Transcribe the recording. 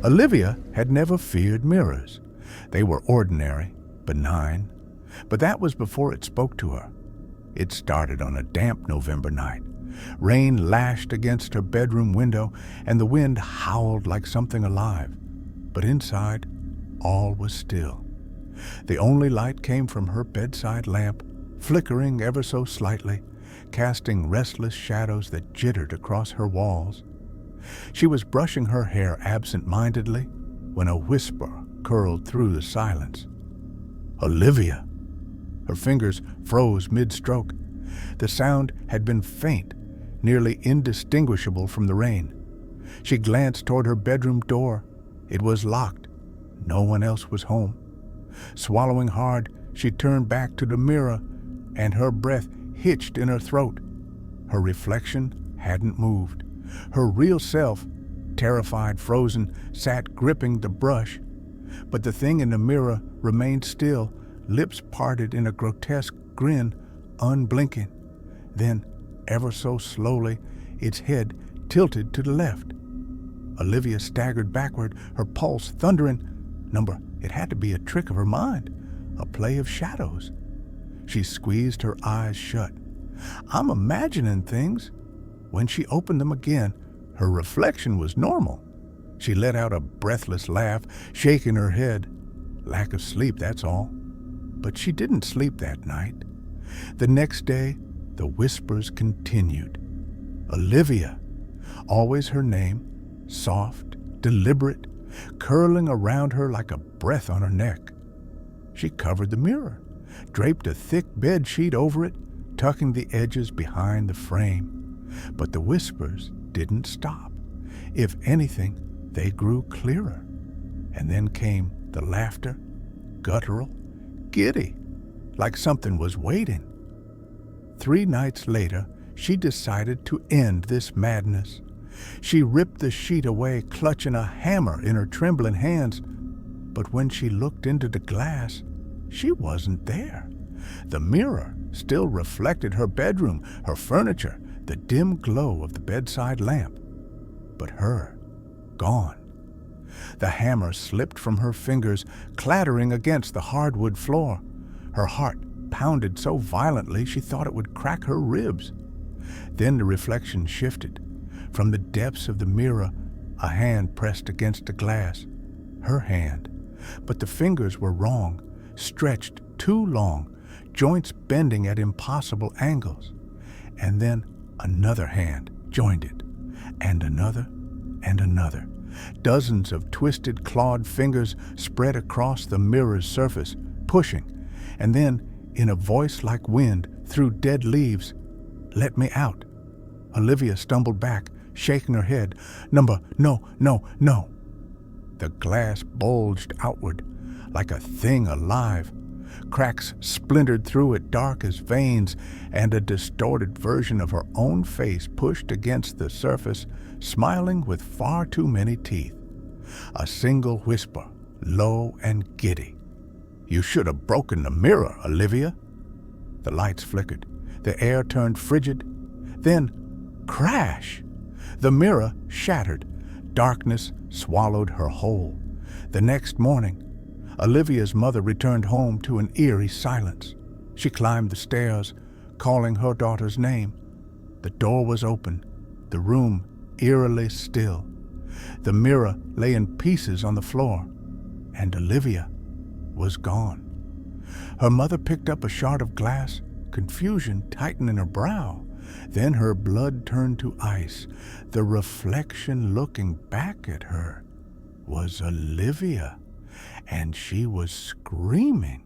Olivia had never feared mirrors. They were ordinary, benign, but that was before it spoke to her. It started on a damp November night. Rain lashed against her bedroom window, and the wind howled like something alive. But inside, all was still. The only light came from her bedside lamp, flickering ever so slightly, casting restless shadows that jittered across her walls. She was brushing her hair absent-mindedly when a whisper curled through the silence. "Olivia!" Her fingers froze mid-stroke. The sound had been faint, nearly indistinguishable from the rain. She glanced toward her bedroom door. It was locked. No one else was home. Swallowing hard, she turned back to the mirror, and her breath hitched in her throat. Her reflection hadn't moved. Her real self, terrified, frozen, sat gripping the brush. But the thing in the mirror remained still, lips parted in a grotesque grin, unblinking. Then, ever so slowly, its head tilted to the left. Olivia staggered backward, her pulse thundering. It had to be a trick of her mind, a play of shadows. She squeezed her eyes shut. "I'm imagining things." When she opened them again, her reflection was normal. She let out a breathless laugh, shaking her head. Lack of sleep, that's all. But she didn't sleep that night. The next day, the whispers continued. Olivia, always her name, soft, deliberate, curling around her like a breath on her neck. She covered the mirror, draped a thick bed sheet over it, tucking the edges behind the frame. But the whispers didn't stop. If anything, they grew clearer. And then came the laughter, guttural, giddy, like something was waiting. 3 nights later, she decided to end this madness. She ripped the sheet away, clutching a hammer in her trembling hands. But when she looked into the glass, she wasn't there. The mirror still reflected her bedroom, her furniture, the dim glow of the bedside lamp. But her, gone. The hammer slipped from her fingers, clattering against the hardwood floor. Her heart pounded so violently she thought it would crack her ribs. Then the reflection shifted. From the depths of the mirror, a hand pressed against the glass. Her hand. But the fingers were wrong, stretched too long, joints bending at impossible angles. And then another hand joined it, and another, and another. Dozens of twisted, clawed fingers spread across the mirror's surface, pushing, and then, in a voice like wind through dead leaves, "Let me out." Olivia stumbled back, shaking her head. No. The glass bulged outward, like a thing alive. Cracks splintered through it, dark as veins, and a distorted version of her own face pushed against the surface, smiling with far too many teeth. A single whisper, low and giddy. "You should have broken the mirror, Olivia." The lights flickered. The air turned frigid. Then, crash! The mirror shattered. Darkness swallowed her whole. The next morning, Olivia's mother returned home to an eerie silence. She climbed the stairs, calling her daughter's name. The door was open, the room eerily still. The mirror lay in pieces on the floor, and Olivia was gone. Her mother picked up a shard of glass, confusion tightening her brow. Then her blood turned to ice. The reflection looking back at her was Olivia, and she was screaming.